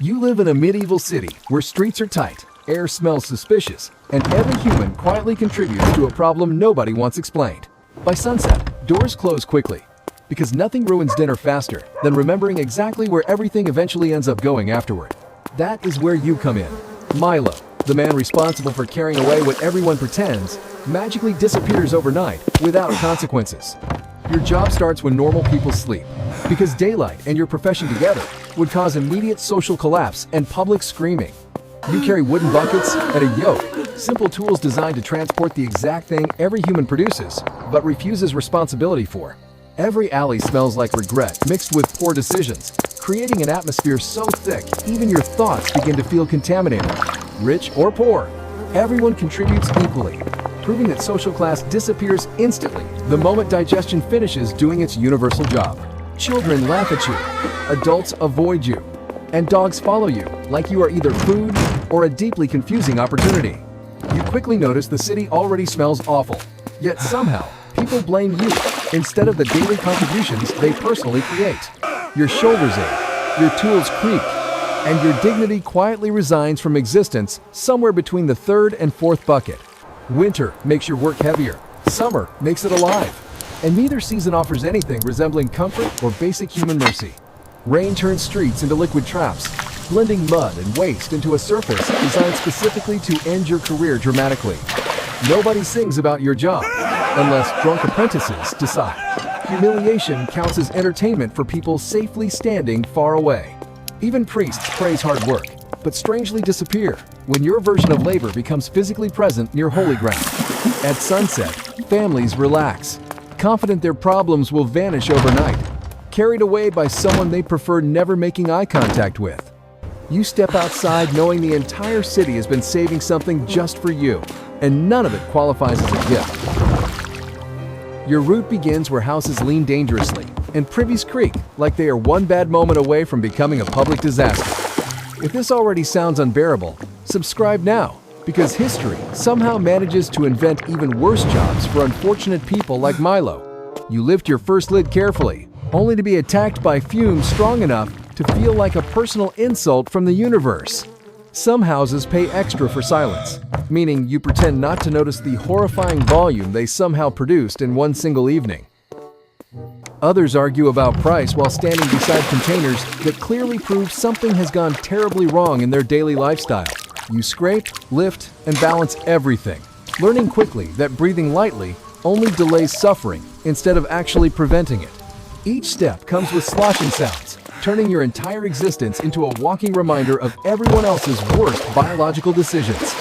You live in a medieval city where streets are tight, air smells suspicious, and every human quietly contributes to a problem nobody wants explained. By sunset, doors close quickly, because nothing ruins dinner faster than remembering exactly where everything eventually ends up going afterward. That is where you come in. Milo, the man responsible for carrying away what everyone pretends, magically disappears overnight without consequences. Your job starts when normal people sleep, because daylight and your profession together would cause immediate social collapse and public screaming. You carry wooden buckets and a yoke, simple tools designed to transport the exact thing every human produces, but refuses responsibility for. Every alley smells like regret mixed with poor decisions, creating an atmosphere so thick even your thoughts begin to feel contaminated. Rich or poor, everyone contributes equally, proving that social class disappears instantly the moment digestion finishes doing its universal job. Children laugh at you, adults avoid you, and dogs follow you like you are either food or a deeply confusing opportunity. You quickly notice the city already smells awful, yet somehow people blame you instead of the daily contributions they personally create. Your shoulders ache, your tools creak, and your dignity quietly resigns from existence somewhere between the third and fourth bucket. Winter makes your work heavier, summer makes it alive, and neither season offers anything resembling comfort or basic human mercy. Rain turns streets into liquid traps, blending mud and waste into a surface designed specifically to end your career dramatically. Nobody sings about your job, unless drunk apprentices decide. Humiliation counts as entertainment for people safely standing far away. Even priests praise hard work, but strangely disappear when your version of labor becomes physically present near holy ground. At sunset, families relax, confident their problems will vanish overnight, carried away by someone they prefer never making eye contact with. You step outside knowing the entire city has been saving something just for you, and none of it qualifies as a gift. Your route begins where houses lean dangerously, and privies creak like they are one bad moment away from becoming a public disaster. If this already sounds unbearable, subscribe now, because history somehow manages to invent even worse jobs for unfortunate people like Milo. You lift your first lid carefully, only to be attacked by fumes strong enough to feel like a personal insult from the universe. Some houses pay extra for silence, meaning you pretend not to notice the horrifying volume they somehow produced in one single evening. Others argue about price while standing beside containers that clearly prove something has gone terribly wrong in their daily lifestyle. You scrape, lift, and balance everything, learning quickly that breathing lightly only delays suffering instead of actually preventing it. Each step comes with sloshing sounds, turning your entire existence into a walking reminder of everyone else's worst biological decisions.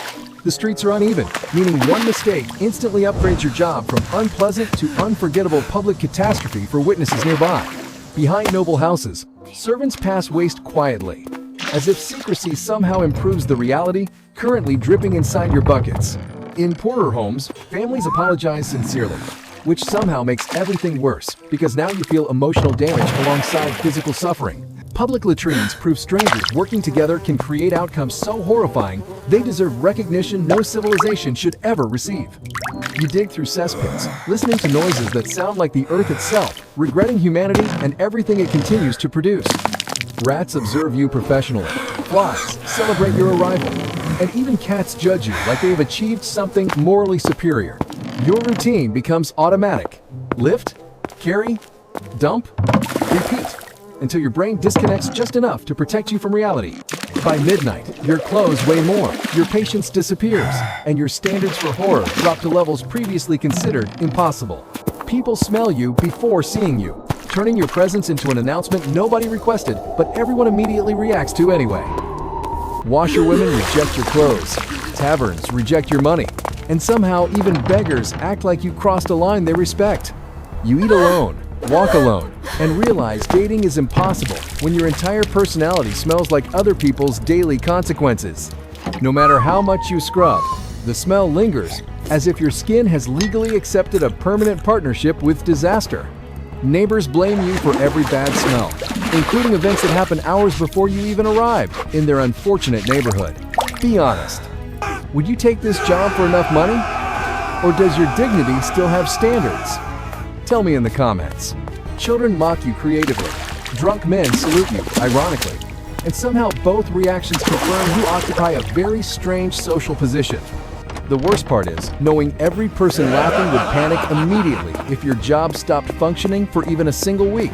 The streets are uneven, meaning one mistake instantly upgrades your job from unpleasant to unforgettable public catastrophe for witnesses nearby. Behind noble houses, servants pass waste quietly, as if secrecy somehow improves the reality currently dripping inside your buckets. In poorer homes, families apologize sincerely, which somehow makes everything worse because now you feel emotional damage alongside physical suffering. Public latrines prove strangers working together can create outcomes so horrifying they deserve recognition no civilization should ever receive. You dig through cesspits, listening to noises that sound like the earth itself, regretting humanity and everything it continues to produce. Rats observe you professionally, flies celebrate your arrival, and even cats judge you like they have achieved something morally superior. Your routine becomes automatic. Lift, carry, dump, repeat, until your brain disconnects just enough to protect you from reality. By midnight, your clothes weigh more, your patience disappears, and your standards for horror drop to levels previously considered impossible. People smell you before seeing you, turning your presence into an announcement nobody requested, but everyone immediately reacts to anyway. Washerwomen reject your clothes, taverns reject your money, and somehow even beggars act like you crossed a line they respect. You eat alone, walk alone, and realize dating is impossible when your entire personality smells like other people's daily consequences. No matter how much you scrub, the smell lingers, as if your skin has legally accepted a permanent partnership with disaster. Neighbors blame you for every bad smell, including events that happen hours before you even arrive in their unfortunate neighborhood. Be honest. Would you take this job for enough money? Or does your dignity still have standards? Tell me in the comments. Children mock you creatively. Drunk men salute you, ironically. And somehow both reactions confirm you occupy a very strange social position. The worst part is, knowing every person laughing would panic immediately if your job stopped functioning for even a single week.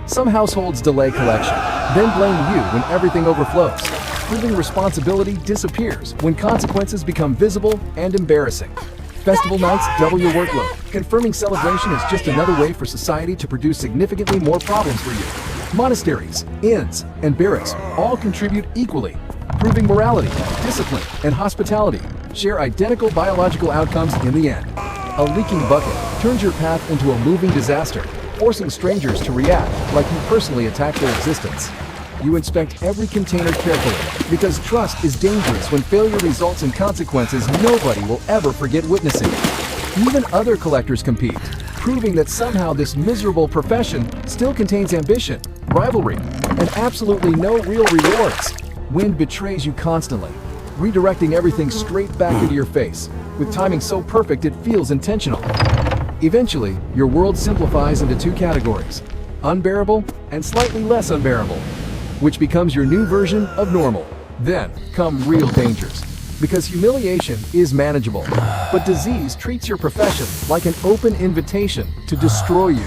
Some households delay collection, then blame you when everything overflows. Proving responsibility disappears when consequences become visible and embarrassing. Festival nights double your workload, confirming celebration is just another way for society to produce significantly more problems for you. Monasteries, inns, and barracks all contribute equally, proving morality, discipline, and hospitality share identical biological outcomes in the end. A leaking bucket turns your path into a moving disaster, forcing strangers to react like you personally attacked their existence. You inspect every container carefully because trust is dangerous when failure results in consequences nobody will ever forget witnessing. Even other collectors compete, proving that somehow this miserable profession still contains ambition, rivalry, and absolutely no real rewards. Wind betrays you constantly, redirecting everything straight back into your face, with timing so perfect it feels intentional. Eventually, your world simplifies into two categories: unbearable and slightly less unbearable, which becomes your new version of normal. Then come real dangers, because humiliation is manageable, but disease treats your profession like an open invitation to destroy you.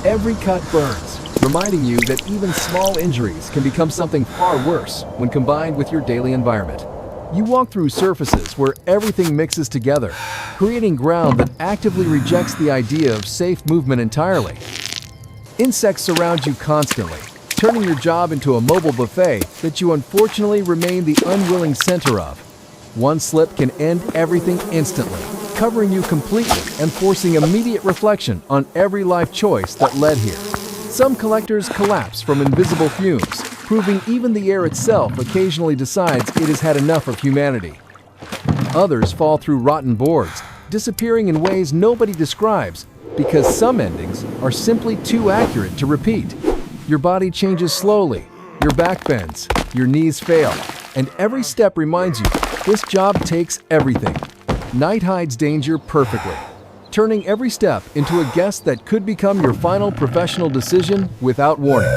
Every cut burns, reminding you that even small injuries can become something far worse when combined with your daily environment. You walk through surfaces where everything mixes together, creating ground that actively rejects the idea of safe movement entirely. Insects surround you constantly, turning your job into a mobile buffet that you unfortunately remain the unwilling center of. One slip can end everything instantly, covering you completely and forcing immediate reflection on every life choice that led here. Some collectors collapse from invisible fumes, proving even the air itself occasionally decides it has had enough of humanity. Others fall through rotten boards, disappearing in ways nobody describes because some endings are simply too accurate to repeat. Your body changes slowly, your back bends, your knees fail, and every step reminds you this job takes everything. Night hides danger perfectly, turning every step into a guess that could become your final professional decision without warning.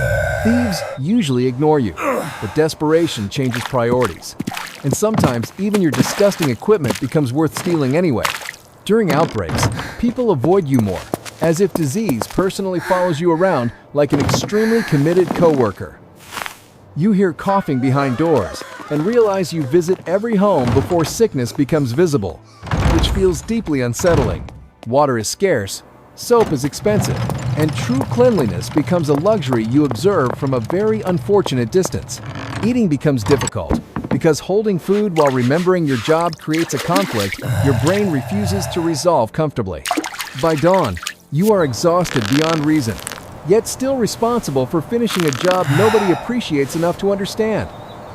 Thieves usually ignore you, but desperation changes priorities. And sometimes even your disgusting equipment becomes worth stealing anyway. During outbreaks, people avoid you more, as if disease personally follows you around like an extremely committed coworker. You hear coughing behind doors and realize you visit every home before sickness becomes visible, which feels deeply unsettling. Water is scarce, soap is expensive, and true cleanliness becomes a luxury you observe from a very unfortunate distance. Eating becomes difficult because holding food while remembering your job creates a conflict your brain refuses to resolve comfortably. By dawn, you are exhausted beyond reason, yet still responsible for finishing a job nobody appreciates enough to understand.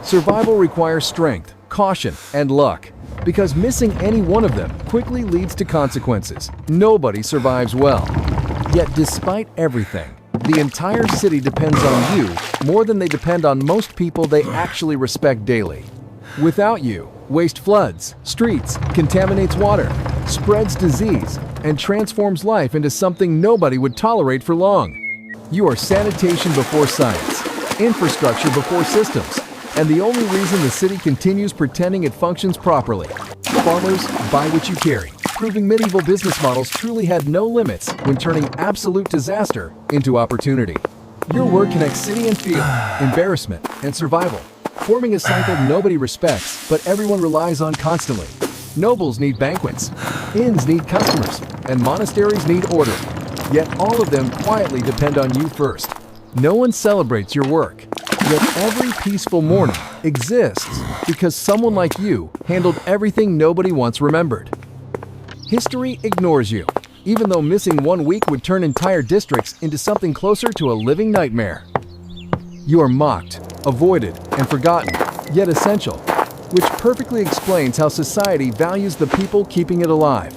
Survival requires strength, caution, and luck, because missing any one of them quickly leads to consequences. Nobody survives well. Yet despite everything, the entire city depends on you more than they depend on most people they actually respect daily. Without you, waste floods, streets, contaminates water, spreads disease, and transforms life into something nobody would tolerate for long. You are sanitation before science, infrastructure before systems, and the only reason the city continues pretending it functions properly. Farmers buy what you carry, proving medieval business models truly had no limits when turning absolute disaster into opportunity. Your work connects city and field, embarrassment and survival, forming a cycle nobody respects but everyone relies on constantly. Nobles need banquets, inns need customers, and monasteries need order. Yet all of them quietly depend on you first. No one celebrates your work, yet every peaceful morning exists because someone like you handled everything nobody once remembered. History ignores you, even though missing 1 week would turn entire districts into something closer to a living nightmare. You are mocked, avoided, and forgotten, yet essential, which perfectly explains how society values the people keeping it alive.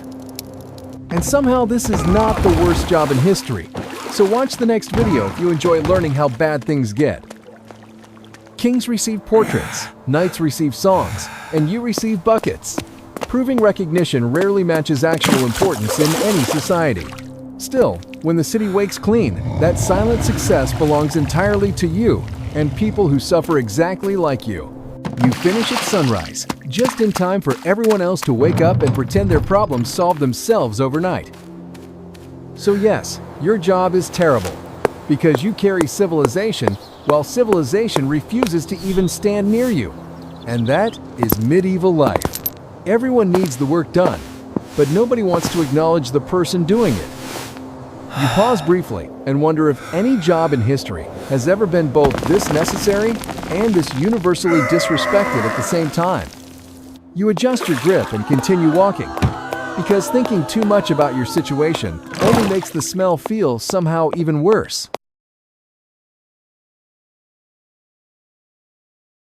And somehow this is not the worst job in history, so watch the next video if you enjoy learning how bad things get. Kings receive portraits, knights receive songs, and you receive buckets. Proving recognition rarely matches actual importance in any society. Still, when the city wakes clean, that silent success belongs entirely to you and people who suffer exactly like you. You finish at sunrise, just in time for everyone else to wake up and pretend their problems solved themselves overnight. So yes, your job is terrible, because you carry civilization while civilization refuses to even stand near you. And that is medieval life. Everyone needs the work done, but nobody wants to acknowledge the person doing it. You pause briefly and wonder if any job in history has ever been both this necessary and this universally disrespected at the same time. You adjust your grip and continue walking, because thinking too much about your situation only makes the smell feel somehow even worse.